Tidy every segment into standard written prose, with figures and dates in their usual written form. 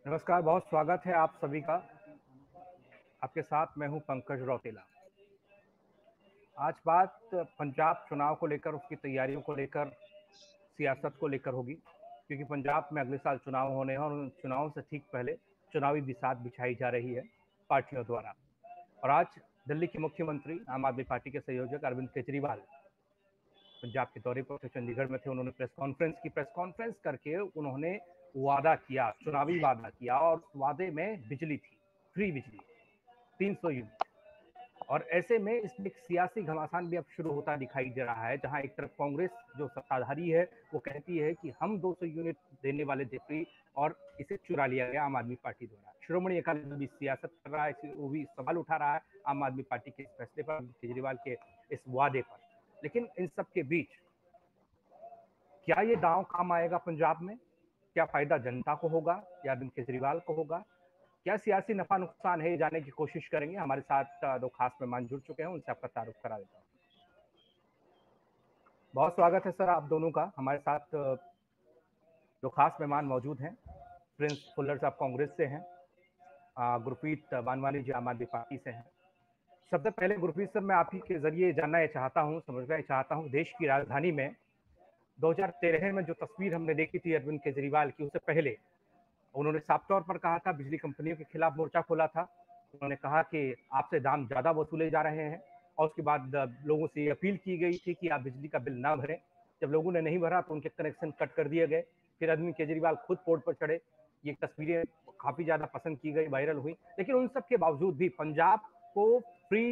नमस्कार, बहुत स्वागत है आप सभी का। आपके साथ मैं हूं पंकज रौतेला। आज बात पंजाब चुनाव को लेकर, उसकी तैयारियों को लेकर, सियासत को लेकर होगी, क्योंकि पंजाब में अगले साल चुनाव होने हैं और उन चुनावों से ठीक पहले चुनावी बिसात बिछाई जा रही है पार्टियों द्वारा। और आज दिल्ली के मुख्यमंत्री, आम आदमी पार्टी के संयोजक अरविंद केजरीवाल पंजाब के दौरे पर थे, चंडीगढ़ में थे। उन्होंने प्रेस कॉन्फ्रेंस करके उन्होंने वादा किया, चुनावी वादा किया, और उस वादे में बिजली थी, फ्री बिजली 300 यूनिट। और ऐसे में इसमें एक सियासी घमासान भी अब शुरू होता दिखाई दे रहा है, जहां एक तरफ कांग्रेस जो सत्ताधारी है वो कहती है कि हम 200 यूनिट देने वाले थे फ्री, और इसे चुरा लिया गया आम आदमी पार्टी द्वारा। श्रोमणी अकाली दल भी सियासत कर रहा है, वो भी सवाल उठा रहा है आम आदमी पार्टी के इस फैसले पर, केजरीवाल के इस वादे पर। लेकिन इन सब के बीच क्या ये दांव काम आएगा पंजाब में? क्या फायदा जनता को होगा या अरविंद केजरीवाल को होगा? क्या सियासी नफा नुकसान है, जाने की कोशिश करेंगे। हमारे साथ दो खास मेहमान जुड़ चुके हैं, उनसे आपका तारुफ करा देता हूँ। बहुत स्वागत है सर आप दोनों का। हमारे साथ दो खास मेहमान मौजूद हैं। प्रिंस फुल्लर साहब कांग्रेस से हैं, गुरप्रीत बानवानी जी आम आदमी पार्टी से हैं। सबसे पहले गुरप्रीत सर, मैं आप ही के जरिए जानना चाहता हूँ, समझना चाहता हूँ, देश की राजधानी में 2013 में जो तस्वीर हमने देखी थी अरविंद केजरीवाल की, उससे पहले उन्होंने साफ तौर पर कहा था, बिजली कंपनियों के खिलाफ मोर्चा खोला था। उन्होंने कहा कि आपसे दाम ज्यादा वसूले जा रहे हैं, और उसके बाद लोगों से अपील की गई थी कि आप बिजली का बिल ना भरें। जब लोगों ने नहीं भरा तो उनके कनेक्शन कट कर दिए गए। फिर अरविंद केजरीवाल खुद पोर्ट पर चढ़े। ये तस्वीरें काफी ज्यादा पसंद की गई, वायरल हुई। लेकिन उन सब के बावजूद भी पंजाब को फ्री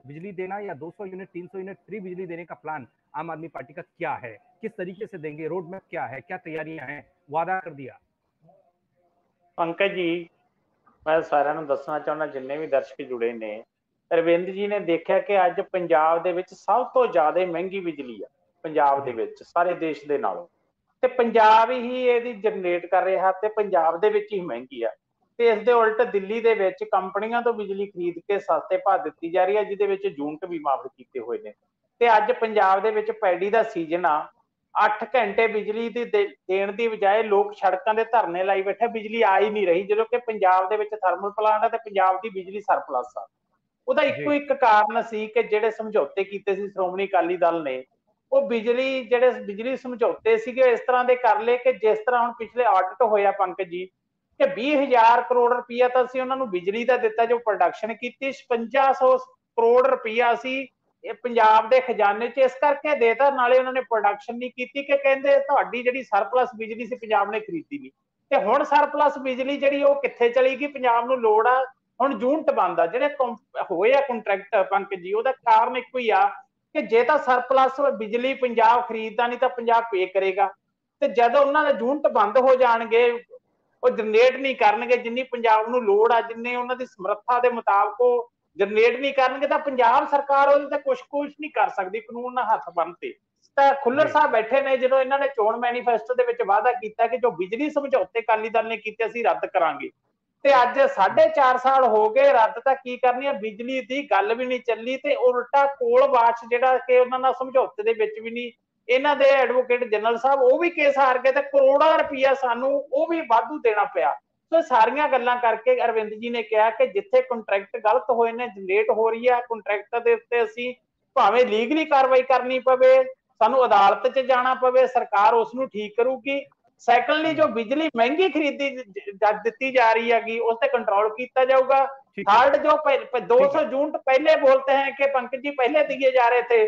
बिजली देना या 200 यूनिट 300 यूनिट फ्री बिजली देने का प्लान आम आदमी पार्टी का क्या है? किस तरीके से देंगे? रोड मैप क्या है? क्या तैयारियां हैं? वादा कर दिया। पंकज जी, मैं ਸਾਰਿਆਂ ਨੂੰ ਦੱਸਣਾ ਚਾਹੁੰਦਾ, ਜਿੰਨੇ ਵੀ ਦਰਸ਼ਕ ਜੁੜੇ ਨੇ, ਅਰਵਿੰਦ ਜੀ ਨੇ ਦੇਖਿਆ ਕਿ ਅੱਜ ਪੰਜਾਬ ਦੇ ਵਿੱਚ ਸਭ ਤੋਂ ਜ਼ਿਆਦਾ ਮਹਿੰਗੀ ਬਿਜਲੀ ਆ ਪੰਜਾਬ ਦੇ ਵਿੱਚ ਸਾਰੇ ਦੇਸ਼ ਦੇ ਨਾਲੋਂ, ਤੇ ਪੰਜਾਬ ਹੀ ਇਹਦੀ ਜਨਰੇਟ ਕਰ ਰਿਹਾ ਤੇ ਪੰਜਾਬ ਦੇ ਵਿੱਚ ਹੀ ਮਹਿੰਗੀ ਆ। ਤੇ ਇਸ ਦੇ ਉਲਟ ਦਿੱਲੀ ਦੇ ਵਿੱਚ ਕੰਪਨੀਆਂ ਤੋਂ ਬਿਜਲੀ ਖਰੀਦ ਕੇ ਸਸਤੇ ਭਾਅ ਦਿੱਤੀ ਜਾ ਰਹੀ ਹੈ, ਜਿਹਦੇ ਵਿੱਚ ਯੂਨਿਟ ਵੀ ਮਾਫ ਕੀਤੇ ਹੋਏ ਨੇ। ਤੇ ਅੱਜ ਪੰਜਾਬ ਦੇ ਵਿੱਚ ਪੈਡੀ ਦਾ ਸੀਜ਼ਨ ਆ, 8 ਘੰਟੇ ਬਿਜਲੀ ਦੀ ਦੇਣ ਦੀ ਬਜਾਏ ਲੋਕ ਸੜਕਾਂ ਦੇ ਧਰਨੇ ਲਾਈ ਬੈਠੇ, ਬਿਜਲੀ ਆ ਹੀ ਨਹੀਂ ਰਹੀ, ਜਦੋਂ ਕਿ ਪੰਜਾਬ ਦੇ ਵਿੱਚ ਥਰਮਲ ਪਲਾਂਟ ਆ ਤੇ ਪੰਜਾਬ ਦੀ ਬਿਜਲੀ ਸਰਪਲਸ ਆ। ਉਹਦਾ ਇੱਕੋ ਇੱਕ ਕਾਰਨ ਸੀ ਕਿ ਜਿਹੜੇ ਸਮਝੌਤੇ ਕੀਤੇ ਸੀ ਸ਼੍ਰੋਮਣੀ ਅਕਾਲੀ ਦਲ ਨੇ, ਉਹ ਜਿਹੜੇ ਬਿਜਲੀ ਸਮਝੌਤੇ ਸੀਗੇ ਇਸ ਤਰ੍ਹਾਂ ਦੇ ਕਰ ਲਏ ਕਿ ਜਿਸ ਤਰ੍ਹਾਂ ਹੁਣ ਪਿਛਲੇ ਆਡਿਟ ਹੋਇਆ ਪੰਕਜ ਜੀ, ਕਿ 20,000 ਕਰੋੜ ਰੁਪਈਆ ਤਾਂ ਅਸੀਂ ਉਹਨਾਂ ਨੂੰ ਬਿਜਲੀ ਦਾ ਦਿੱਤਾ, ਜੋ ਪ੍ਰੋਡਕਸ਼ਨ ਕੀਤੀ 5600 ਕਰੋੜ ਰੁਪਈਆ ਸੀ ਇਹ ਪੰਜਾਬ ਦੇ ਖਜ਼ਾਨੇ 'ਚ ਇਸ ਕਰਕੇ ਦੇਤਾ, ਨਾਲੇ ਉਹਨਾਂ ਨੇ ਪ੍ਰੋਡਕਸ਼ਨ ਨਹੀਂ ਕੀਤੀ ਕਿ ਕਹਿੰਦੇ ਤੁਹਾਡੀ ਜਿਹੜੀ ਸਰਪਲਸ ਬਿਜਲੀ ਸੀ ਪੰਜਾਬ ਨੇ ਖਰੀਦੀ ਨਹੀਂ। ਤੇ ਹੁਣ ਸਰਪਲਸ ਬਿਜਲੀ ਜਿਹੜੀ ਉਹ ਕਿੱਥੇ ਚਲੀ ਗਈ? ਪੰਜਾਬ ਨੂੰ ਲੋੜ ਆ, ਹੁਣ ਯੂਨਿਟ ਬੰਦ ਆ ਜਿਹੜੇ ਹੋਏ ਆ ਕੰਟਰੈਕਟ ਪੰਕਜ ਜੀ। ਉਹਦਾ ਕਾਰਨ ਇੱਕੋ ਹੀ ਆ ਕਿ ਜੇ ਤਾਂ ਸਰਪਲਸ ਬਿਜਲੀ ਪੰਜਾਬ ਖਰੀਦਦਾ ਨਹੀਂ ਤਾਂ ਪੰਜਾਬ ਪੇ ਕਰੇਗਾ, ਤੇ ਜਦੋਂ ਉਹਨਾਂ ਦੇ ਯੂਨਿਟ ਬੰਦ ਹੋ ਜਾਣਗੇ, ਉਹ ਜਨਰੇਟ ਨਹੀਂ ਕਰਨਗੇ ਜਿੰਨੀ ਪੰਜਾਬ ਨੂੰ ਲੋੜ ਆ, ਜਿੰਨੇ ਉਹਨਾਂ ਦੀ ਸਮਰੱਥਾ ਦੇ ਮੁਤਾਬਕ ਉਹ ਜਨਰੇਟ ਨਹੀਂ ਕਰਨਗੇ, ਤਾਂ ਪੰਜਾਬ ਸਰਕਾਰ ਉਹਦੇ ਤੇ ਕੁਝ ਨਹੀਂ ਕਰ ਸਕਦੀ ਕਾਨੂੰਨ ਨਾਲ ਹੱਥ ਬੰਨ੍ਹ ਤੇ। ਤਾਂ ਖੁੱਲਰ ਸਾਹਿਬ ਬੈਠੇ ਨੇ, ਜਦੋਂ ਇਹਨਾਂ ਨੇ ਚੋਣ ਮੈਨੀਫੈਸਟੋ ਦੇ ਵਿੱਚ ਵਾਅਦਾ ਕੀਤਾ ਕਿ ਜੋ ਬਿਜਲੀ ਸਮਝੌਤੇ ਅਕਾਲੀ ਦਲ ਨੇ ਕੀਤੇ ਅਸੀਂ ਰੱਦ ਕਰਾਂਗੇ, ਤੇ ਅੱਜ 4.5 ਸਾਲ ਹੋ ਗਏ, ਰੱਦ ਤਾਂ ਕੀ ਕਰਨੀ ਹੈ, ਬਿਜਲੀ ਦੀ ਗੱਲ ਵੀ ਨਹੀਂ ਚੱਲੀ, ਤੇ ਉਲਟਾ ਕੋਲ ਵਾਚ ਜਿਹੜਾ ਕਿ ਉਹਨਾਂ ਨਾਲ ਸਮਝੌਤੇ ਦੇ ਵਿੱਚ ਵੀ ਨਹੀਂ, ਇਹਨਾਂ ਦੇ ਐਡਵੋਕੇਟ ਜਨਰਲ ਸਾਹਿਬ ਉਹ ਵੀ ਕੇਸ ਹਾਰ ਗਏ, ਤੇ ਕਰੋੜਾਂ ਰੁਪਈਆ ਸਾਨੂੰ ਉਹ ਵੀ ਵਾਧੂ ਦੇਣਾ ਪਿਆ। ਸੋ ਸਾਰੀਆਂ ਗੱਲਾਂ ਕਰਕੇ ਅਰਵਿੰਦ ਜੀ ਨੇ ਕਿਹਾ ਕਿ ਜਿੱਥੇ ਕੰਟਰੈਕਟ ਗਲਤ ਹੋਏ ਨੇ, ਜਨਰੇਟ ਹੋ ਰਹੀ ਹੈ ਕੰਟਰੈਕਟ ਦੇ ਉੱਤੇ, ਅਸੀਂ ਭਾਵੇਂ ਲੀਗਲੀ ਕਾਰਵਾਈ ਕਰਨੀ ਪਵੇ, ਸਾਨੂੰ ਅਦਾਲਤ 'ਚ ਜਾਣਾ ਪਵੇ, ਸਰਕਾਰ ਉਸ ਨੂੰ ਠੀਕ ਕਰੂਗੀ। ਸੈਕੰਡਲੀ ਜੋ ਬਿਜਲੀ ਮਹਿੰਗੀ ਖਰੀਦੀ ਦਿੱਤੀ ਜਾ रही है उस पर कंट्रोल किया जाऊगा। थर्ड जो 200 यूनिट पहले बोलते हैं कि पंकज जी पहले दिए जा रहे थे,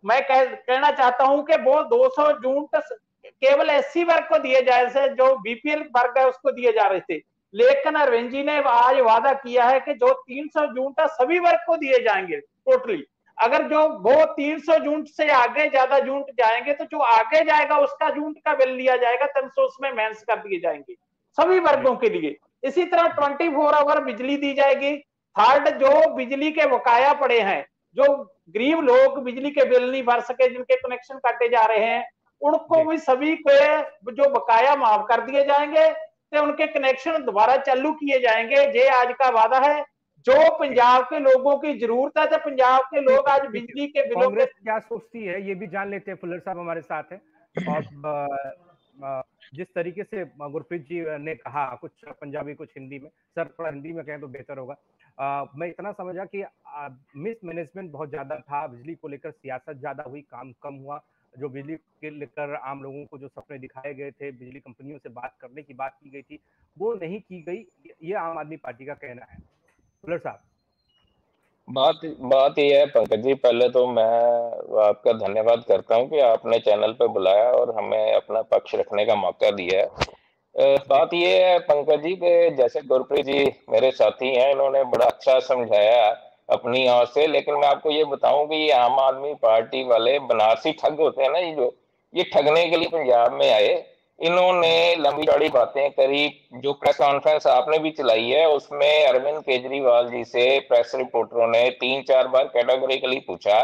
मैं कहना चाहता हूं कि वो 200 यूनिट केवल एससी वर्ग को दिए जा रहे थे, जो बीपीएल वर्ग है उसको दिए जा रहे थे। लेकिन अरविंद जी ने आज वादा किया है कि जो 300 यूनिट सभी वर्ग को दिए जाएंगे टोटली। अगर जो वो 300 यूनिट से आगे ज्यादा यूनिट जाएंगे तो जो आगे जाएगा उसका यूनिट का बिल लिया जाएगा, 300 उसमें मेंस कर दिए जाएंगे सभी वर्गों के लिए। इसी तरह 24 आवर बिजली दी जाएगी। थर्ड, जो बिजली के बकाया पड़े हैं, जो गरीब लोग बिजली के बिल नहीं भर सके, जिनके कनेक्शन काटे जा रहे हैं, उनको भी सभी को जो बकाया माफ कर दिए जाएंगे, तो उनके कनेक्शन दोबारा चालू किए जाएंगे। ये आज का वादा है जो पंजाब के लोगों की जरूरत है, तो पंजाब के लोग आज बिजली के बिलों कांग्रेस क्या सोचती है ये भी जान लेते हैं। फुल्लर साहब हमारे साथ हैं। और जिस तरीके से गुरप्रीत जी ने कहा, कुछ पंजाबी कुछ हिंदी में, सर थोड़ा हिंदी में कहें तो बेहतर होगा। मैं इतना समझा कि मिस मैनेजमेंट बहुत ज्यादा था, बिजली को लेकर सियासत ज्यादा हुई, काम कम हुआ। जो बिजली के लेकर आम लोगों को जो सपने दिखाए गए थे, बिजली कंपनियों से बात करने की बात की गई थी, वो नहीं की गई, ये आम आदमी पार्टी का कहना है। भुल्लर साहब। बात बात ये है पंकज जी, पहले तो मैं आपका धन्यवाद करता हूं कि आपने चैनल पे बुलाया और हमें अपना पक्ष रखने का मौका दिया है। बात ये है पंकज जी कि जैसे गुरप्रीत जी मेरे साथी हैं, इन्होंने बड़ा अच्छा समझाया अपनी ओर से, लेकिन मैं आपको ये बताऊं कि ये आम आदमी पार्टी वाले बनारसी ठग होते हैं ना, ये ठगने के लिए पंजाब में आए। इन्होंने लंबी चौड़ी बातें करी। जो प्रेस कॉन्फ्रेंस आपने भी चलाई है, उसमें अरविंद केजरीवाल जी से प्रेस रिपोर्टरों ने 3-4 बार कैटेगोरिकली पूछा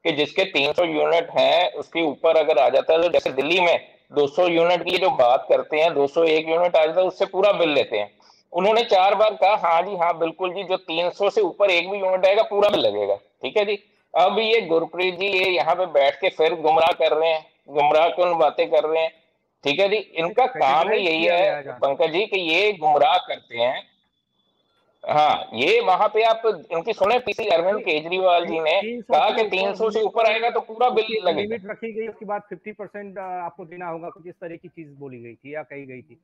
कि जिसके 300 यूनिट हैं उसके ऊपर अगर आ जाता है, तो जैसे दिल्ली में 200 यूनिट की जो बात करते हैं, 201 यूनिट आ जाता है, उससे पूरा बिल लेते हैं। उन्होंने 4 बार कहा हाँ जी हाँ बिल्कुल जी, जो 300 से ऊपर एक भी यूनिट आएगा पूरा बिल लगेगा। ठीक है जी। अब ये गुरप्रीत जी ये यहाँ पे बैठ के फिर गुमराह कर रहे हैं, गुमराह कौन बातें कर रहे हैं। ठीक है जी, इनका काम ही यही है पंकज जी कि ये गुमराह करते हैं। हाँ, ये वहां पे आप इनकी सुने, पीसी अरविंद केजरीवाल जी ने कहा कि 300 से ऊपर आएगा तो पूरा बिल लगेगा। लिमिट रखी गई, उसके बाद 50% आपको देना होगा, कुछ इस तरह की चीज बोली गई थी या कही गई थी?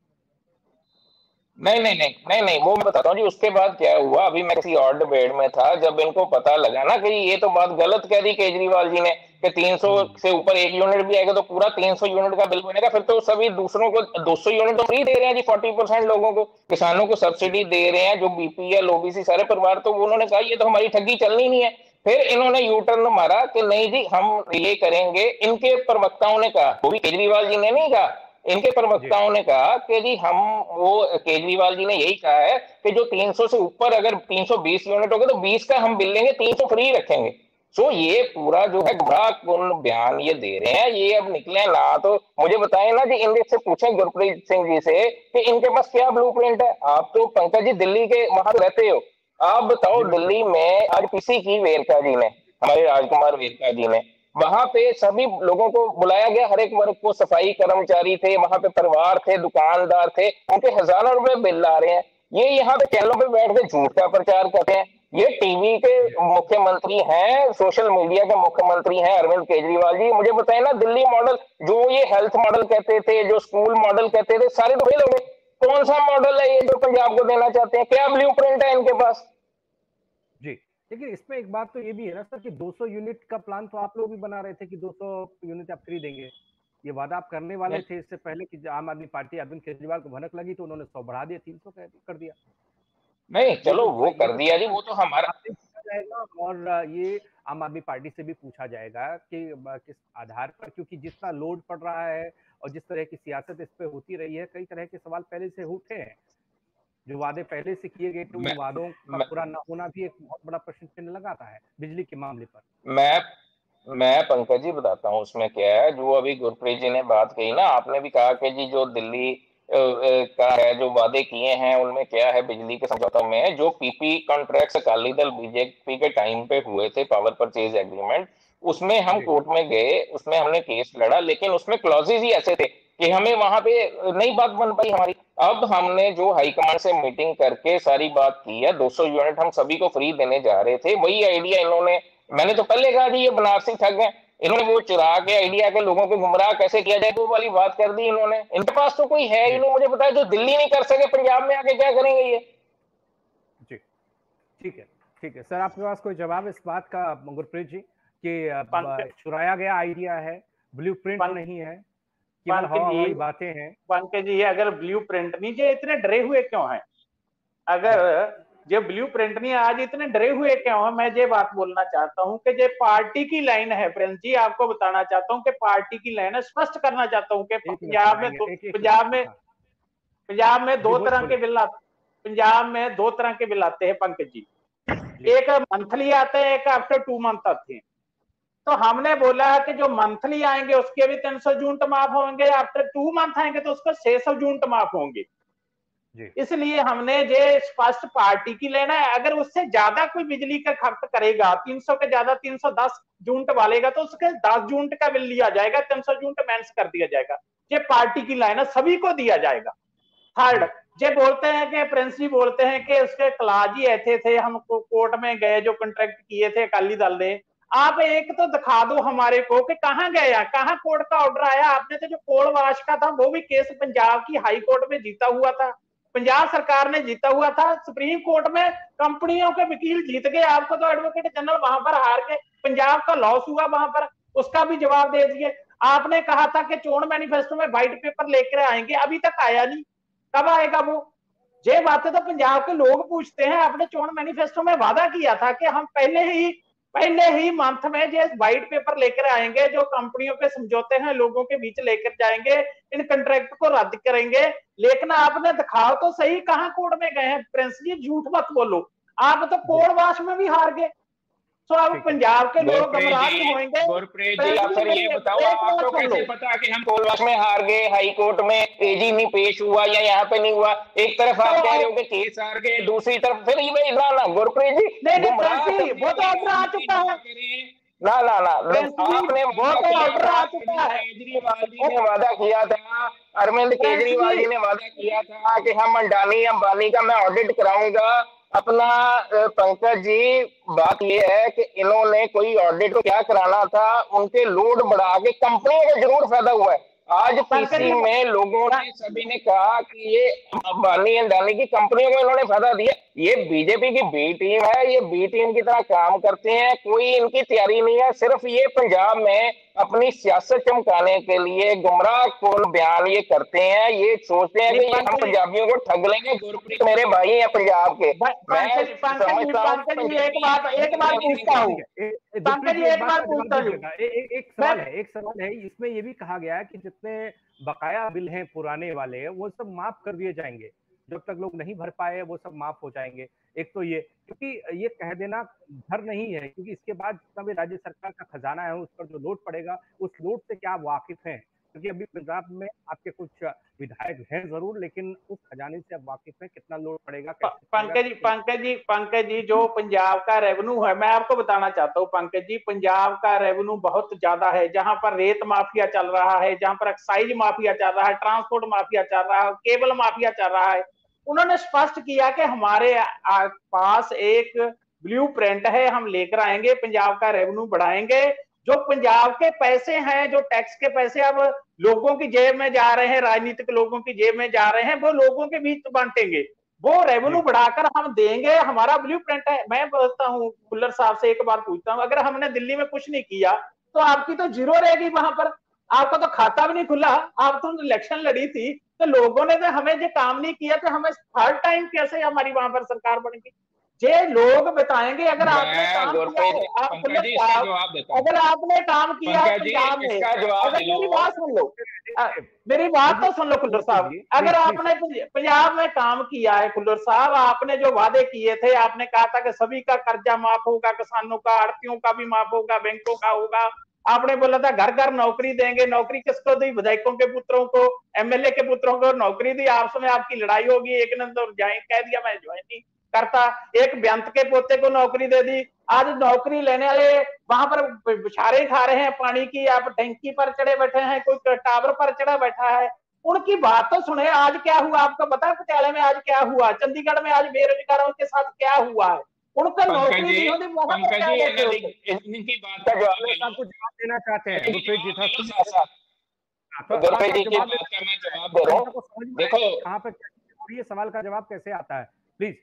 नहीं, वो मैं बताता हूँ जी। उसके बाद क्या हुआ, अभी मैं किसी और डिबेट में था, जब इनको पता लगा ना कि ये तो बात गलत कह दी केजरीवाल जी ने कि 300 से ऊपर एक यूनिट भी आएगा तो पूरा 300 यूनिट का बिल बनेगा, फिर तो सभी दूसरों को 200 यूनिट तो फ्री दे रहे हैं जी। 40% लोगों को, किसानों को सब्सिडी दे रहे हैं, जो बीपीएल ओबीसी सारे परिवार, तो उन्होंने कहा ये तो हमारी ठगी चलनी नहीं है। फिर इन्होंने यू टर्न मारा कि नहीं जी हम ये करेंगे। इनके प्रवक्ताओं ने कहा, वो भी केजरीवाल जी ने नहीं कहा, इनके प्रवक्ताओं ने कहा कि जी हम, वो केजरीवाल जी ने यही कहा है कि जो 300 से ऊपर अगर 320 यूनिट हो गए तो 20 का हम बिल लेंगे, 300 फ्री रखेंगे। सो ये पूरा जो है गुमराह कुन बयान ये दे रहे हैं। ये अब निकले ना तो मुझे बताएं ना जी, इनसे से पूछें गुरप्रीत सिंह जी से कि इनके पास क्या ब्लूप्रिंट है। आप तो पंकज जी दिल्ली के वहां रहते हो, आप बताओ दिल्ली में आज किसी की, वेरका जी ने, हमारे राजकुमार वेरका जी ने, वहां पे सभी लोगों को बुलाया गया, हर एक वर्ग को, सफाई कर्मचारी थे वहां पे, परिवार थे, दुकानदार थे, उनके हजारों रुपए बिल आ रहे हैं। ये यहाँ पे चैनलों पे बैठ के झूठ का प्रचार करते हैं। ये टीवी के मुख्यमंत्री हैं, सोशल मीडिया के मुख्यमंत्री हैं अरविंद केजरीवाल जी। मुझे बताए ना, दिल्ली मॉडल जो ये हेल्थ मॉडल कहते थे, जो स्कूल मॉडल कहते थे, सारे तो फेल हो गए। कौन सा मॉडल है ये जो पंजाब को देना चाहते हैं? क्या ब्लू प्रिंट है इनके पास? जी, देखिए इसमें एक बात तो ये भी है ना सर कि 200 यूनिट का प्लान तो आप लोग भी बना रहे थे कि 200 यूनिट आप फ्री देंगे। ये वादा आप करने वाले थे इससे पहले कि आम आदमी पार्टी अरविंद केजरीवाल को भनक लगी तो उन्होंने 100 बढ़ा दिया, 300 कर दिया। नहीं चलो वो कर दिया जी, वो तो हमारा जाएगा। और ये आम आदमी पार्टी से भी पूछा जाएगा कि किस आधार पर, क्योंकि जितना लोड पड़ रहा है और जिस तरह की सियासत इस पे होती रही है, कई तरह के सवाल पहले से उठे हैं। जो वादे पहले से किए गए थे, उन वादों का पूरा न होना भी एक बहुत बड़ा प्रश्न चिन्ह लगाता है बिजली के मामले पर। मैं पंकज जी बताता हूँ उसमें क्या है। जो अभी गुरप्रीत जी ने बात कही ना, आपने भी कहा कि जी जो दिल्ली का है, जो वादे किए हैं उनमें क्या है, बिजली के समझौतों में जो PP contract Akali Dal BJP के टाइम पे हुए थे, पावर परचेज एग्रीमेंट, उसमें हम कोर्ट में गए, उसमें हमने केस लड़ा, लेकिन उसमें क्लॉजेज ही ऐसे थे कि हमें वहां पे नई बात बन पाई हमारी। अब हमने जो हाईकमांड से मीटिंग करके सारी बात की है, 200 यूनिट हम सभी को फ्री देने जा रहे थे, वही आइडिया इन्होंने, मैंने तो पहले कहा जी ये बनारसी ठग हैं, इन्होंने वो चुरा के आइडिया के लोगों को गुमराह कैसे किया जाए वो वाली बात कर दी इन्होंने। इनके पास तो कोई है, इन्होंने मुझे बताया जो दिल्ली नहीं कर सके, पंजाब में आके क्या करेंगे ये? जी ठीक है सर, आपके पास कोई जवाब इस बात का गुरप्रीत जी कि चुराया गया आइडिया है, ब्लूप्रिंट नहीं है, केवल हवाई बातें हैं? पंकज जी अगर ब्लूप्रिंट नहीं, ये इतने डरे हुए क्यों हैं? अगर जो ब्लूप्रिंट नहीं, आज इतने डरे हुए क्यों हैं? मैं ये बात बोलना चाहता हूं कि ये पार्टी की लाइन है प्रिंस जी, आपको बताना चाहता हूं कि पार्टी की लाइन है, स्पष्ट करना चाहता हूं कि पंजाब में दो तरह के बिल आते, पंजाब में 2 तरह के बिल आते हैं पंकज जी। एक मंथली आते हैं, एक आफ्टर 2 मंथ आते हैं। तो हमने बोला है कि जो मंथली आएंगे उसके भी 300 यूनिट माफ होंगे, आफ्टर 2 मंथ आएंगे तो उसको 600 यूनिट माफ होंगे। इसलिए हमने ये स्पष्ट पार्टी की लेना है। अगर उससे ज्यादा कोई बिजली का खर्च करेगा, 300 के ज्यादा 310 यूनिट वालेगा, तो उसके 10 यूनिट का बिल लिया जाएगा, 300 यूनिट माइनस कर दिया जाएगा। ये पार्टी की लाइन है, सभी को दिया जाएगा। थर्ड, जे बोलते हैं कि प्रिंस जी बोलते हैं कि उसके खिलाफ ही ऐसे थे, हम कोर्ट में गए जो कॉन्ट्रैक्ट किए थे अकाली दल ने। आप एक तो दिखा दो हमारे को कि कहां गए, कहां कोर्ट का ऑर्डर आया। आपने तो जो कोलवास का था वो भी केस पंजाब की हाई कोर्ट में जीता हुआ था, पंजाब सरकार ने जीता हुआ था। सुप्रीम कोर्ट में कंपनियों के वकील जीत गए, आपको तो एडवोकेट जनरल वहां पर हार के पंजाब का लॉस हुआ वहां पर, उसका भी जवाब दे दिए। आपने कहा था कि चोन मैनिफेस्टो में व्हाइट पेपर लेकर आएंगे, अभी तक आया नहीं, कब आएगा वो? ये बातें तो पंजाब के लोग पूछते हैं। आपने चोन मैनिफेस्टो में वादा किया था कि हम पहले ही मंथ में जो व्हाइट पेपर लेकर आएंगे, जो कंपनियों के समझौते हैं लोगों के बीच लेकर जाएंगे, इन कॉन्ट्रैक्ट को रद्द करेंगे। लेकिन आपने दिखाओ तो सही कहां कोर्ट में गए हैं। प्रिंस जी झूठ मत बोलो, आप तो कोर्टवास में भी हार गए। तो अब पंजाब के लोग गमराह होंगे। गुरप्रीत जी आप सर ये बताओ, आपको कैसे पता कि हम कोलवास में हार गए, हाई कोर्ट में एजी नहीं पेश हुआ या यहाँ पे नहीं हुआ? एक तरफ आप कह रहे हो कि केस हार गए, दूसरी तरफ फिर ये ना गुरप्रीत जी वो तो ऑर्डर आ चुका है ना आपने केजरीवाल जी ने वादा किया था, अरविंद केजरीवाल जी ने वादा किया था कि हम अडानी अंबानी का मैं ऑडिट कराऊंगा अपना। पंकज जी बात यह है कि इन्होंने कोई ऑडिट तो क्या कराना था, उनके लोड बढ़ा के कंपनियों को जरूर फायदा हुआ है। आज पीसी में लोगों ने सभी ने कहा कि ये अंबानी अडानी की कंपनियों को इन्होंने फायदा दिया। ये बीजेपी की बी टीम है, ये बी टीम की तरह काम करते हैं, कोई इनकी तैयारी नहीं है। सिर्फ ये पंजाब में अपनी सियासत चमकाने के लिए गुमराह कौन बयान ये करते हैं, ये सोचते हैं कि हम पंजाबियों को ठग लेंगे। गुरप्रीत मेरे भाई हैं पंजाब के, एक सवाल है इसमें ये भी कहा गया है कि जितने बकाया बिल हैं पुराने वाले वो सब माफ कर दिए जाएंगे, जब तक लोग नहीं भर पाए वो सब माफ हो जाएंगे। एक तो ये, क्योंकि ये कह देना भर नहीं है, क्योंकि इसके बाद जितना भी राज्य सरकार का खजाना है उस पर जो लोड पड़ेगा, उस लोड से क्या वाकिफ हैं? क्योंकि अभी पंजाब में आपके कुछ विधायक हैं जरूर, लेकिन उस खजाने से अब वाकिफ है कितना लोड पड़ेगा। पंकज जी जो पंजाब का रेवेन्यू है, मैं आपको बताना चाहता हूँ पंकज जी, पंजाब का रेवेन्यू बहुत ज्यादा है। जहां पर रेत माफिया चल रहा है, जहां पर एक्साइज माफिया चल रहा है, ट्रांसपोर्ट माफिया चल रहा है, केबल माफिया चल रहा है, उन्होंने स्पष्ट किया कि हमारे पास एक ब्लूप्रिंट है, हम लेकर आएंगे, पंजाब का रेवेन्यू बढ़ाएंगे। जो पंजाब के पैसे हैं, जो टैक्स के पैसे अब लोगों की जेब में जा रहे हैं, राजनीतिक लोगों की जेब में जा रहे हैं, वो लोगों के बीच बांटेंगे, वो रेवेन्यू बढ़ाकर हम देंगे। हमारा ब्लूप्रिंट है। मैं बोलता हूँ खुल्लर साहब से एक बार पूछता हूँ, अगर हमने दिल्ली में कुछ नहीं किया तो आपकी तो जीरो रहेगी वहां पर, आपका तो खाता भी नहीं खुला। आप तो इलेक्शन लड़ी थी तो लोगों ने तो हमें जो काम नहीं किया तो हमें थर्ड टाइम कैसे हमारी वहां पर सरकार बनेगी? ये लोग बताएंगे। अगर आपने काम किया, अगर आपने काम किया पंजाब में, अगर मेरी बात सुन लो, मेरी बात तो सुन लो खुल्लर साहब, अगर आपने पंजाब में काम किया है खुल्लर साहब, आपने जो वादे किए थे, आपने कहा था कि सभी का कर्जा माफ होगा, किसानों का, आड़तियों का भी माफ होगा, बैंकों का होगा। आपने बोला था घर घर नौकरी देंगे। नौकरी किसको दी? विधायकों के पुत्रों को, एमएलए के पुत्रों को नौकरी दी। आपस में आपकी लड़ाई होगी, एक ने तो ज्वाइन कह दिया मैं ज्वाइन नहीं करता, एक बेंत के पोते को नौकरी दे दी। आज नौकरी लेने वाले वहां पर बिछारे खा रहे हैं पानी की, आप टंकी पर चढ़े बैठे हैं, कोई टावर पर चढ़ा बैठा है। उनकी बात तो सुने। आज क्या हुआ आपको पता है? पटियाले में आज क्या हुआ, चंडीगढ़ में आज बेरोजगारों के साथ क्या हुआ है? उनको नौकरी नहीं होती। इनकी बात का जवाब देना चाहते हैं देखो कहाँ पे ये सवाल का जवाब कैसे आता है, प्लीज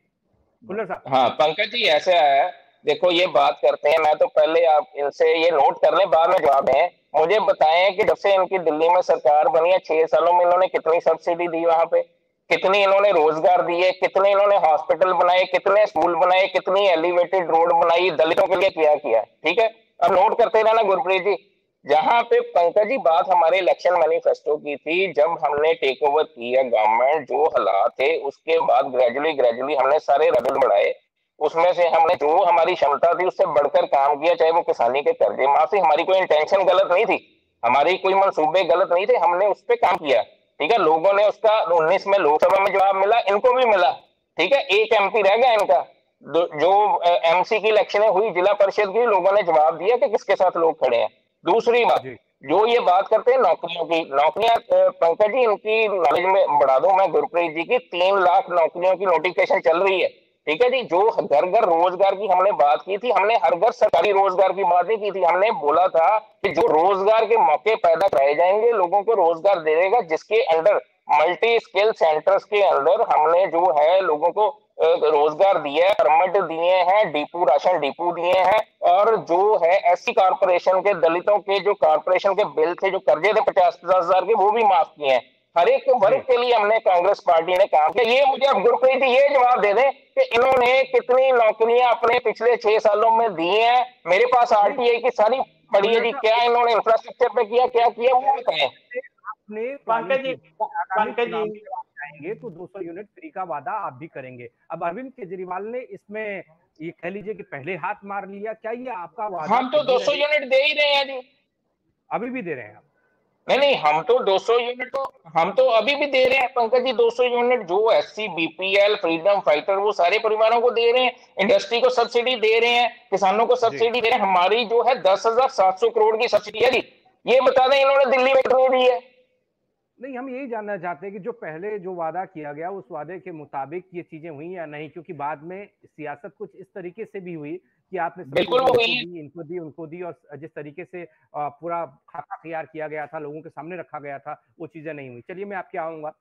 खुल्लर साहब। हाँ पंकज जी ऐसे है, देखो ये बात करते हैं, मैं तो पहले आप इनसे ये नोट कर लें, बाद में जवाब दें। मुझे बताएं कि जब से इनकी दिल्ली में सरकार बनी है 6 सालों में इन्होंने कितनी सब्सिडी दी, वहां पे कितनी इन्होंने रोजगार दिए, कितने इन्होंने हॉस्पिटल बनाए, कितने स्कूल बनाए, कितनी एलिवेटेड रोड बनाई, दलितों के लिए क्या किया। ठीक है, अब नोट करते रहना गुरप्रीत जी। जहां पे पंकज जी बात हमारे इलेक्शन मैनिफेस्टो की थी, जब हमने टेक ओवर किया गवर्नमेंट, जो हालात थे उसके बाद ग्रेजुअली हमने सारे रेवेन्यू बढ़ाए, उसमें से हमने जो हमारी क्षमता थी उससे बढ़कर काम किया, चाहे वो किसानी के कर्जे माफी। हमारी कोई इंटेंशन गलत नहीं थी, हमारी कोई मंसूबे गलत नहीं थे, हमने उस पर काम किया। ठीक है, लोगों ने उसका 19 में लोकसभा में जवाब मिला, इनको भी मिला। ठीक है, एक एमपी रह गया इनका, जो एमसी की इलेक्शन हुई जिला परिषद की, लोगों ने जवाब दिया कि किसके साथ लोग खड़े हैं। दूसरी बात, जो ये बात करते हैं नौकरियों की, नौकरियां पंकज जी इनकी नॉलेज में बढ़ा दूं मैं गुरप्रीत जी की, 3 लाख नौकरियों की नोटिफिकेशन चल रही है। ठीक है जी, जो घर घर रोजगार की हमने बात की थी, हमने हर घर सरकारी रोजगार की बात नहीं की थी। हमने बोला था कि जो रोजगार के मौके पैदा कराए जाएंगे, लोगों को रोजगार दे देगा, जिसके अंडर मल्टी स्किल सेंटर्स के अंदर हमने जो है लोगों को रोजगार दिया है, परमिट दिए हैं, डिपू राशन डिपू दिए हैं, और जो है एससी कॉर्पोरेशन के, दलितों के जो कॉर्पोरेशन के बिल थे, जो कर्जे थे 50-50 हजार के, वो भी माफ किए हैं। हर एक वर्ग के लिए हमने कांग्रेस पार्टी ने काम किया। ये मुझे अब गुरप्रीत ये जवाब दे दें कि इन्होंने कितनी नौकरियां अपने पिछले 6 सालों में दी हैं। मेरे पास आरटीआई की सारी पड़ी है जी, क्या इन्होंने इंफ्रास्ट्रक्चर पे किया, क्या किया, वो बताएं। आपने पंकज जी आएंगे तो 200 यूनिट फ्री का वादा आप भी करेंगे। अब अरविंद केजरीवाल ने इसमें ये कह लीजिए कि पहले हाथ मार लिया, क्या ये आपका वादा? हम तो 200 यूनिट दे ही रहे हैं जी, अभी भी दे रहे हैं आप? नहीं, हम तो 200 यूनिट तो हम तो अभी भी दे रहे हैं पंकज जी। 200 यूनिट जो एससी, बीपीएल, फ्रीडम फाइटर, वो सारे परिवारों को दे रहे हैं। इंडस्ट्री को सब्सिडी दे रहे हैं, किसानों को सब्सिडी दे रहे हैं। हमारी जो है 10,700 करोड़ की सब्सिडी है जी। ये बता दें इन्होंने दिल्ली में कितनी दी है? नहीं, हम यही जानना चाहते हैं कि जो पहले जो वादा किया गया उस वादे के मुताबिक ये चीजें हुई या नहीं, क्योंकि बाद में सियासत कुछ इस तरीके से भी हुई कि आपने इनको दी उनको दी, और जिस तरीके से पूरा खाता तैयार किया गया था, लोगों के सामने रखा गया था, वो चीजें नहीं हुई। चलिए मैं आपके आऊंगा।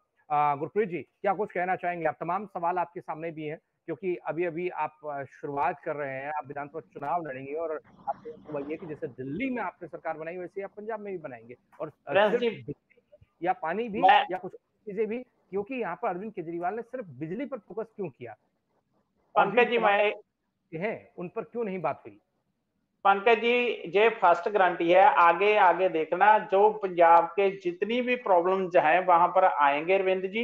गुरप्रीत जी, क्या कुछ कहना चाहेंगे आप? तमाम सवाल आपके सामने भी हैं, क्योंकि अभी अभी आप शुरुआत कर रहे हैं, आप विधानसभा चुनाव लड़ेंगे, और आपको वही है कि जैसे दिल्ली में आपने सरकार बनाई वैसे आप पंजाब में भी बनाएंगे, और या पानी भी या कुछ चीजें भी, क्योंकि यहाँ पर अरविंद केजरीवाल ने सिर्फ बिजली पर फोकस क्यों किया? पंकज जी है उन पर क्यों नहीं बात हुई? पंकज जी, ये फर्स्ट गारंटी है, आगे आगे देखना जो पंजाब के जितनी भी प्रॉब्लम्स हैं वहां पर आएंगे अरविंद जी,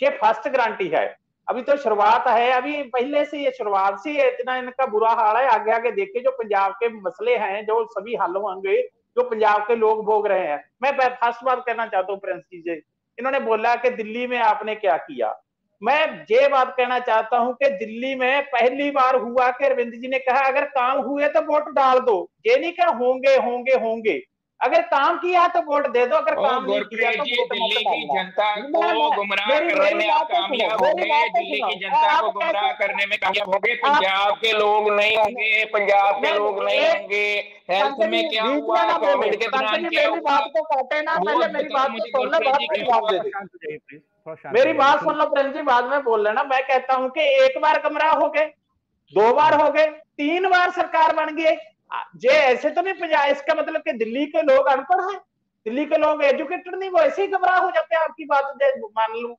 ये फर्स्ट गारंटी है। अभी तो शुरुआत है, अभी पहले से ये शुरुआत से इतना इनका बुरा हाल है। आगे आगे देखिए जो पंजाब के मसले हैं जो सभी हल होंगे, जो पंजाब के लोग भोग रहे हैं। मैं फर्स्ट बात कहना चाहता हूँ प्रिंस जी से, इन्होंने बोला कि दिल्ली में आपने क्या किया। मैं ये बात कहना चाहता हूं कि दिल्ली में पहली बार हुआ कि अरविंद जी ने कहा अगर काम हुए तो वोट डाल दो, ये नहीं कहा होंगे होंगे होंगे। अगर काम किया तो वोट दे दो, अगर काम नहीं किया तो दिल्ली की जनता को गुमराह करने में आप कामयाब हो गए। दिल्ली की जनता को गुमराह करने में कामयाब हो गए। पंजाब के लोग नहीं होंगे, पंजाब के लोग नहीं होंगे। हेल्थ में क्या हुआ, कोविड के दौरान क्या हुआ, बात को काटे ना, पहले मेरी बात को सुन लो, बात में जवाब दे दे। मेरी बात सुन लो प्रेम जी, बाद में बोल लेना। मैं कहता हूं कि एक बार गुमराह हो गए, 2 बार हो गए, 3 बार सरकार बन गई। जे ऐसे तो नहीं पंजाब, इसका मतलब कि दिल्ली के लोग अनपढ़ हैं, दिल्ली के लोग एजुकेटेड नहीं, वो ऐसे ही गुमराह हो जाते हैं। आपकी बात मान लूं,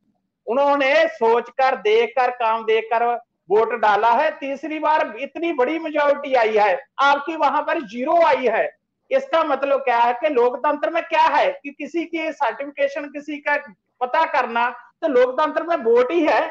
उन्होंने सोचकर, देखकर, काम देखकर वोट डाला है। तीसरी बार इतनी बड़ी मेजोरिटी आई है, आपकी वहां पर 0 आई है। इसका मतलब क्या है कि लोकतंत्र में क्या है कि किसी की सर्टिफिकेशन, किसी का पता करना, तो लोकतंत्र में वोट ही है।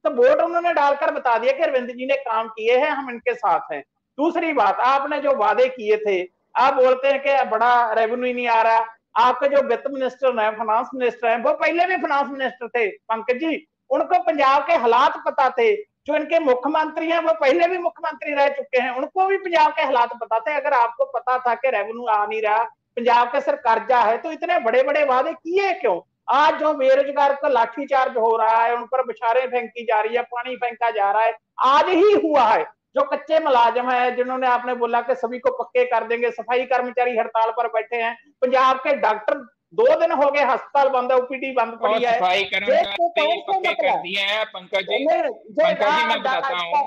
तो वोट उन्होंने डालकर बता दिया कि अरविंद जी ने काम किए हैं, हम इनके साथ हैं। दूसरी बात, आपने जो वादे किए थे, आप बोलते हैं कि बड़ा रेवेन्यू नहीं आ रहा। आपके जो वित्त मिनिस्टर है, फाइनेंस मिनिस्टर है, वो पहले भी फाइनेंस मिनिस्टर थे पंकज जी, उनको पंजाब के हालात पता थे। जो इनके मुख्यमंत्री हैं वो पहले भी मुख्यमंत्री रह चुके हैं, उनको भी पंजाब के हालात पता थे। अगर आपको पता था कि रेवेन्यू आ नहीं रहा, पंजाब के सिर कर्जा है, तो इतने बड़े बड़े वादे किए क्यों? आज जो बेरोजगार का लाठीचार्ज हो रहा है, उन पर बछारें फेंकी जा रही है, पानी फेंका जा रहा है, आज ही हुआ है। जो कच्चे मुलाजिम है, जिन्होंने आपने बोला कि सभी को पक्के कर देंगे, सफाई कर्मचारी हड़ताल पर बैठे हैं। पंजाब के डॉक्टर 2 दिन हो गए अस्पताल बंद है, ओपीडी बंद पड़ी है। सफाई कर्मचारी पक्के कर दिए हैं पंकज जी। पंकज जी मैं बताता हूँ,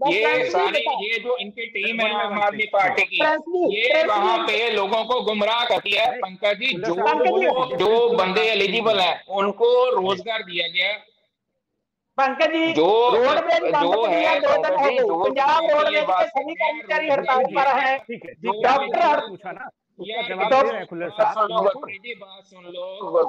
ये सारी ये जो इनकी टीम है आम आदमी पार्टी की, ये वहां पे लोगों को गुमराह करती है पंकज जी। जो बंदे एलिजिबल हैं उनको रोजगार दिया गया। पंकज जी जो रोडवेज जो है पंजाब रोडवेज के सभी कर्मचारी हड़ताल पर हैं। डॉक्टर पूछा ना, जवाब दे रहे हैं खुले साहब। बात सुन लो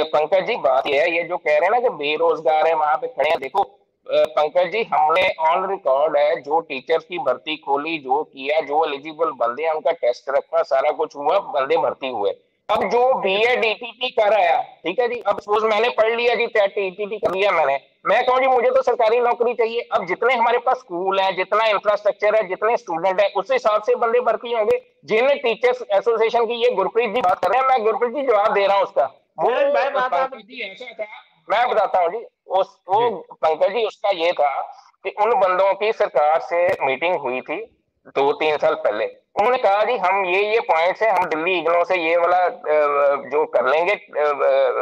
पंकज जी, बात यह है, ये जो कह रहे हैं ना कि बेरोजगार है वहां पे खड़े हैं, देखो पंकज जी हमने ऑन रिकॉर्ड है, जो टीचर्स की भर्ती खोली, जो किया, जो एलिजिबल बंदे हैं उनका टेस्ट रखा, सारा कुछ हुआ, बंदे भर्ती हुए। अब जो BA DTT कर रहा है, ठीक है जी, अब सपोज मैंने पढ़ लिया जी, TTT कर लिया मैं कहूँ जी मुझे तो सरकारी नौकरी चाहिए। अब जितने हमारे पास स्कूल है, जितना इंफ्रास्ट्रक्चर है, जितने स्टूडेंट है, उस हिसाब से बंदे भर्ती होंगे। जिन टीचर्स एसोसिएशन की ये गुरप्रीत जी बात कर रहे हैं, मैं गुरप्रीत जी जवाब दे रहा हूँ उसका। वो पंकज जी ऐसा था, मैं बताता हूँ जी, वो पंकज जी उसका ये था कि उन बंदों की सरकार से मीटिंग हुई थी 2-3 साल पहले। उन्होंने कहा जी हम ये पॉइंट्स है, हम दिल्ली इग्नोर से ये वाला जो कर लेंगे,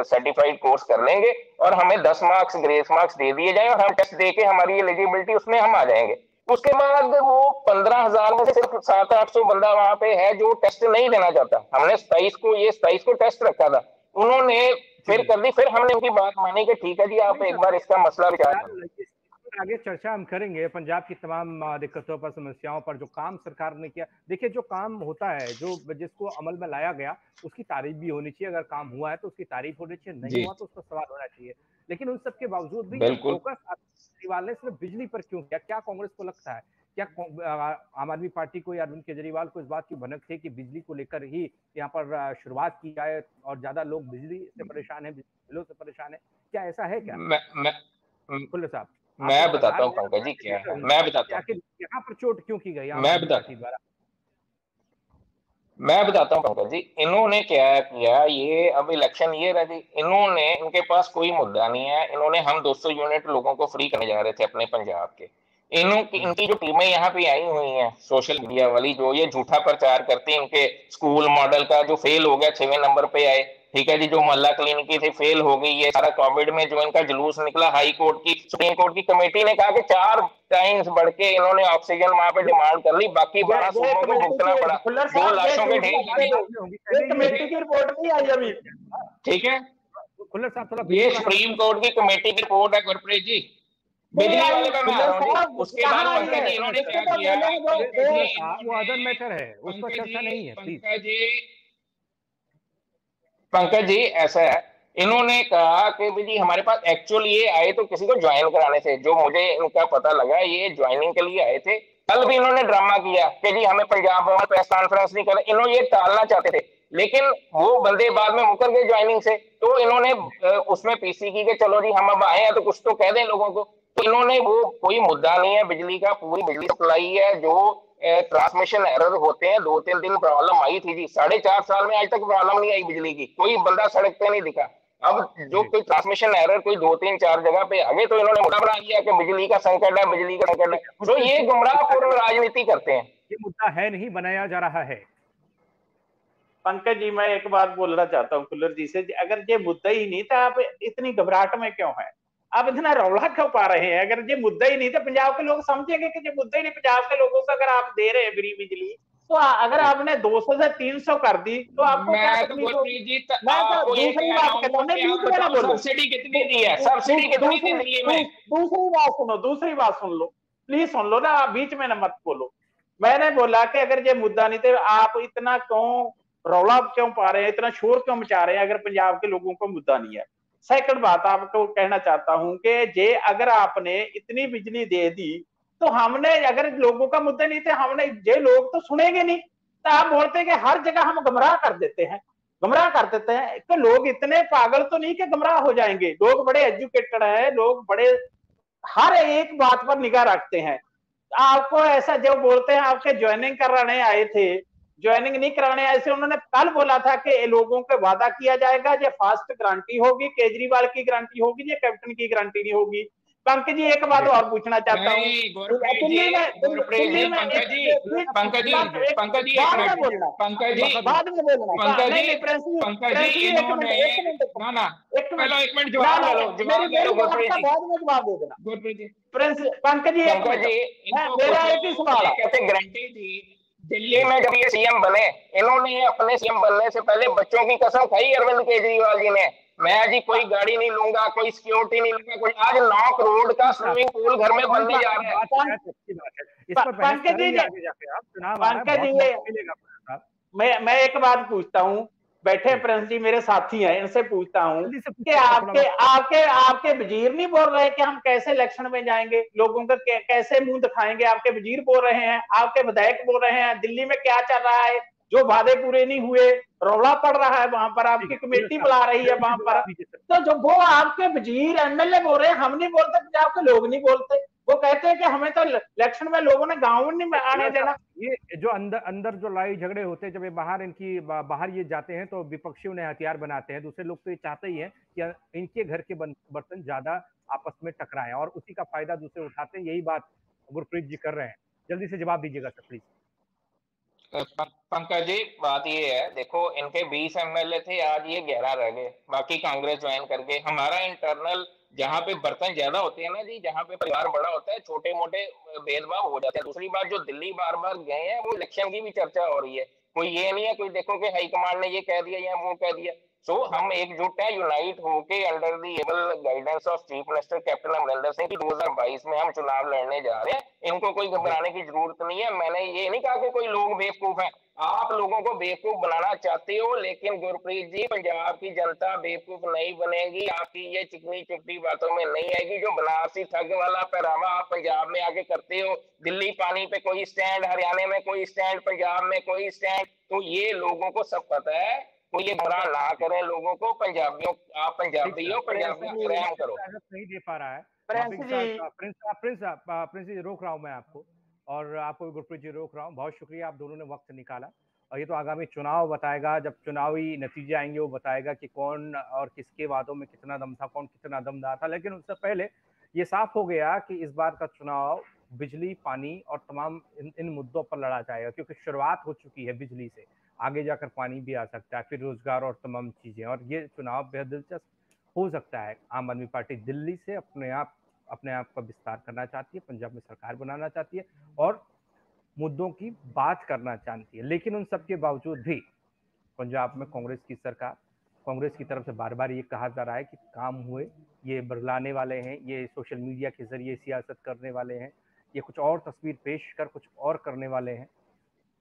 सर्टिफाइड कोर्स कर लेंगे और हमें 10 मार्क्स ग्रेस मार्क्स दे दिए जाए और हम टेस्ट देके हमारी एलिजिबिलिटी उसमें हम आ जाएंगे। उसके बाद वो 15,000 में से सिर्फ 700-800 बंदा वहां पे है जो टेस्ट नहीं देना चाहता। हमने 27 को टेस्ट रखा था, उन्होंने फिर कर दी। फिर हमने उनकी बात मानी कि ठीक है जी आप एक बार इसका मसला विचार करें। आगे चर्चा हम करेंगे पंजाब की तमाम दिक्कतों पर, समस्याओं पर, जो काम सरकार ने किया। देखिए जो काम होता है, जो जिसको अमल में लाया गया, उसकी तारीफ भी होनी चाहिए। अगर काम हुआ है तो उसकी तारीफ होनी चाहिए, नहीं हुआ तो उसका सवाल होना चाहिए। लेकिन उन सबके बावजूद भी फोकस केजरीवाल ने सिर्फ बिजली पर क्यों किया? क्या कांग्रेस को लगता है, क्या आम आदमी पार्टी को या अरविंद केजरीवाल को इस बात की भनक थी कि बिजली को लेकर ही यहाँ पर शुरुआत की जाए और ज्यादा लोग बिजली से परेशान है, बिजली से परेशान है? क्या ऐसा है क्या? खुल्लर साहब मैं बताता हूँ पंकज जी क्या है, मैं बताता हूँ यहाँ पर चोट क्यों की गई, मैं बताता हूँ पंकज जी। इन्होंने क्या किया, ये अब इलेक्शन ये रह गई, इन्होंने, इनके पास कोई मुद्दा नहीं है, इन्होंने हम 200 यूनिट लोगों को फ्री करने जा रहे थे अपने पंजाब के। इनकी जो टीमें यहाँ पे आई हुई हैं सोशल मीडिया वाली, जो ये झूठा प्रचार करती है, इनके स्कूल मॉडल का जो फेल हो गया 6वें नंबर पे आए, ठीक है जी, जो मोहल्ला क्लिनिक थी फेल हो गई, ये सारा कोविड में जो इनका जुलूस निकला, हाई कोर्ट की, सुप्रीम कोर्ट की कमेटी ने कहा कि 4 टाइम्स बढ़ के इन्होंने ऑक्सीजन वहां पे डिमांड कर ली, बाकी 12 सूबों को भुगतना पड़ा, 2 लाशों के ढेर। कमेटी की रिपोर्ट नहीं आई अभी, ठीक है, ये सुप्रीम कोर्ट की कमेटी की रिपोर्ट है गुरप्रीत जी। बिजली वाले का मैं आ रहा हूँ, उसके बाद पंकज जी इन्होंने क्या किया, वो अदर मैटर है, उस पर चर्चा नहीं है। पंकज जी ऐसा है, इन्होंने कहा कि जी हमारे पास एक्चुअली ये आए तो किसी को ज्वाइन कराने थे, जो मुझे इनका पता लगा ये ज्वाइनिंग के लिए आए थे। कल भी इन्होंने ड्रामा किया कि जी हमें पंजाब में प्रेस कॉन्फ्रेंस नहीं करे, इन्होंने ये टालना चाहते थे, लेकिन वो बंदे बाद में मुकर गए ज्वाइनिंग से, तो इन्होंने उसमें पीसी की कि चलो जी हम अब आए हैं तो कुछ तो कह दें लोगों को। तो इन्होंने, वो कोई मुद्दा नहीं है बिजली का, पूरी बिजली सप्लाई है, जो ट्रांसमिशन एरर होते हैं, 2-3 दिन प्रॉब्लम आई थी जी, 4.5 साल में आज तक प्रॉब्लम नहीं आई बिजली की, कोई बंदा सड़क पे नहीं दिखा। अब जो कोई ट्रांसमिशन एरर कोई 2-3-4 जगह पे आ गए तो इन्होंने मुद्दा बना दिया कि बिजली का संकट है, बिजली का संकट है। तो ये गुमराहपूर्ण राजनीति करते हैं, ये मुद्दा है नहीं, बनाया जा रहा है। पंकज जी मैं एक बात बोलना चाहता हूँ खुल्लर जी से, अगर ये मुद्दा ही नहीं था आप इतनी घबराहट में क्यों है, आप इतना रौला क्यों पा रहे हैं? अगर ये मुद्दा ही नहीं था, पंजाब के लोग समझेंगे कि ये मुद्दा ही नहीं, पंजाब के लोगों को अगर आप दे रहे हैं फ्री बिजली, तो अगर आपने 200 से 300 कर दी तो आपको क्या तकलीफ होगी? दूसरी बात कहता हूँ, सब्सिडी कितनी दी है, सब्सिडी कितनी दी दिल्ली में? दूसरी बात सुन लो, प्लीज सुन लो ना, आप बीच में ना मत बोलो। मैंने बोला कि अगर ये मुद्दा नहीं थे, आप इतना क्यों रौला क्यों पा रहे हैं, इतना शोर क्यों मचा रहे हैं अगर पंजाब के लोगों को मुद्दा नहीं है? सेकंड बात आपको कहना चाहता हूं कि जे अगर आपने इतनी बिजली दे दी तो हमने, अगर लोगों का मुद्दा नहीं थे, हमने, जे लोग तो सुनेंगे नहीं, तो आप बोलते हैं कि हर जगह हम गुमराह कर देते हैं, गुमराह कर देते हैं। तो लोग इतने पागल तो नहीं कि गुमराह हो जाएंगे, लोग बड़े एजुकेटेड हैं, लोग बड़े हर एक बात पर निगाह रखते हैं। आपको ऐसा जो बोलते हैं आपके ज्वाइनिंग कराने आए थे, ज्वाइनिंग नहीं कराने ऐसे, उन्होंने कल बोला था कि लोगों को वादा किया जाएगा, ये फास्ट गारंटी होगी, केजरीवाल की गारंटी होगी, ये कैप्टन की गारंटी नहीं होगी। पंकज जी एक बात और पूछना चाहता हूँ, पंकज जी मेरा एक ही सवाल है, गारंटी थी दिल्ली में जब ये सीएम बने, इन्होंने अपने सीएम बनने से पहले बच्चों की कसम खाई अरविंद केजरीवाल जी ने, मैं जी कोई गाड़ी नहीं लूंगा, कोई सिक्योरिटी नहीं लूंगा, कोई। आज 9 करोड़ का स्विमिंग पूल घर में बनने जा रहा है। पंकज जी मैं एक बात पूछता हूँ, बैठे प्रिंस जी मेरे साथी हैं, इनसे पूछता हूँ कि आपके वजीर नहीं बोल रहे कि हम कैसे इलेक्शन में जाएंगे, लोगों का कैसे मुंह दिखाएंगे? आपके वजीर बोल रहे हैं, आपके विधायक बोल रहे हैं, दिल्ली में क्या चल रहा है, जो वादे पूरे नहीं हुए, रौला पड़ रहा है वहां पर, आपकी कमेटी बुला रही है वहां पर, तो जो वो आपके वजीर एमएलए बोल रहे हैं, हम नहीं बोलते, पंजाब के लोग नहीं बोलते, वो कहते हैं कि हमें तो इलेक्शन में लोगों ने गांव में नहीं आने देना। ये जो अंदर अंदर जो लड़ाई झगड़े होते हैं, जब ये बाहर ये जाते हैं तो विपक्षी उन्हें हथियार बनाते हैं। दूसरे लोग तो ये चाहते ही हैं कि इनके घर के बर्तन ज्यादा आपस में टकराएं और उसी का फायदा दूसरे उठाते हैं। यही बात गुरप्रीत जी कर रहे हैं। जल्दी से जवाब दीजिएगा सर प्लीज। पंकज जी, बात ये है, देखो इनके 20 एमएलए थे, आज ये 11 रह गए, बाकी कांग्रेस ज्वाइन करके। हमारा इंटरनल जहां पे बर्तन ज्यादा होते हैं ना जी, जहां पे परिवार बड़ा होता है, छोटे मोटे भेदभाव हो जाते हैं। दूसरी बात, जो दिल्ली बार बार गए हैं, वो इलेक्शन की भी चर्चा हो रही है। कोई ये नहीं है कोई देखो कि हाईकमांड ने ये कह दिया या वो कह दिया। सो हम एकजुट है, यूनाइट होके under the able guidance of chief minister captain Amarinder Singh की 2022 में हम चुनाव लड़ने जा रहे हैं। इनको कोई घबराने की जरूरत नहीं है। मैंने ये नहीं कहा कि कोई लोग बेवकूफ हैं, आप लोगों को बेवकूफ बनाना चाहते हो, लेकिन गुरप्रीत जी, पंजाब की जनता बेवकूफ नहीं बनेगी, आपकी ये चिकनी चुपटी बातों में नहीं आएगी। जो बनारसी ठग वाला पहरावा आप पंजाब में आके करते हो, दिल्ली पानी पे कोई स्टैंड, हरियाणा में कोई स्टैंड, पंजाब में कोई स्टैंड, तो ये लोगों को सब पता है। तो ये बुरा ना करें लोगों को। पंजाबियों, आप पंजाबी हो, पंजाबियों को रहम करो। नहीं दे पा रहा है प्रिंस जी, रोक रहा हूं मैं आपको, और आपको गुरप्रीत जी रोक रहा हूं। बहुत शुक्रिया, आप दोनों ने वक्त निकाला। और ये तो आगामी चुनाव बताएगा, जब चुनावी नतीजे आएंगे वो बताएगा कि कौन और किसके वादों में कितना दम था, कौन कितना दमदार था। लेकिन उससे पहले ये साफ हो गया कि इस बार का चुनाव बिजली, पानी और तमाम इन मुद्दों पर लड़ा जाएगा, क्योंकि शुरुआत हो चुकी है बिजली से, आगे जाकर पानी भी आ सकता है, फिर रोजगार और तमाम चीजें। और ये चुनाव बेहद दिलचस्प हो सकता है। आम आदमी पार्टी दिल्ली से अपने आप का विस्तार करना चाहती है, पंजाब में सरकार बनाना चाहती है और मुद्दों की बात करना चाहती है। लेकिन उन सब के बावजूद भी पंजाब में कांग्रेस की सरकार, कांग्रेस की तरफ से बार बार ये कहा जा रहा है कि काम हुए, ये बदलाने वाले हैं, ये सोशल मीडिया के जरिए सियासत करने वाले हैं, ये कुछ और तस्वीर पेश कर कुछ और करने वाले हैं।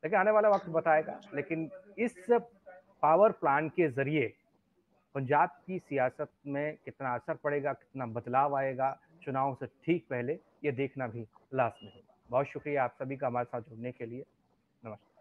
लेकिन आने वाला वक्त बताएगा। लेकिन इस पावर प्लांट के जरिए पंजाब की सियासत में कितना असर पड़ेगा, कितना बदलाव आएगा चुनाव से ठीक पहले, ये देखना भी लाजमी है। बहुत शुक्रिया आप सभी का हमारे साथ जुड़ने के लिए। नमस्कार।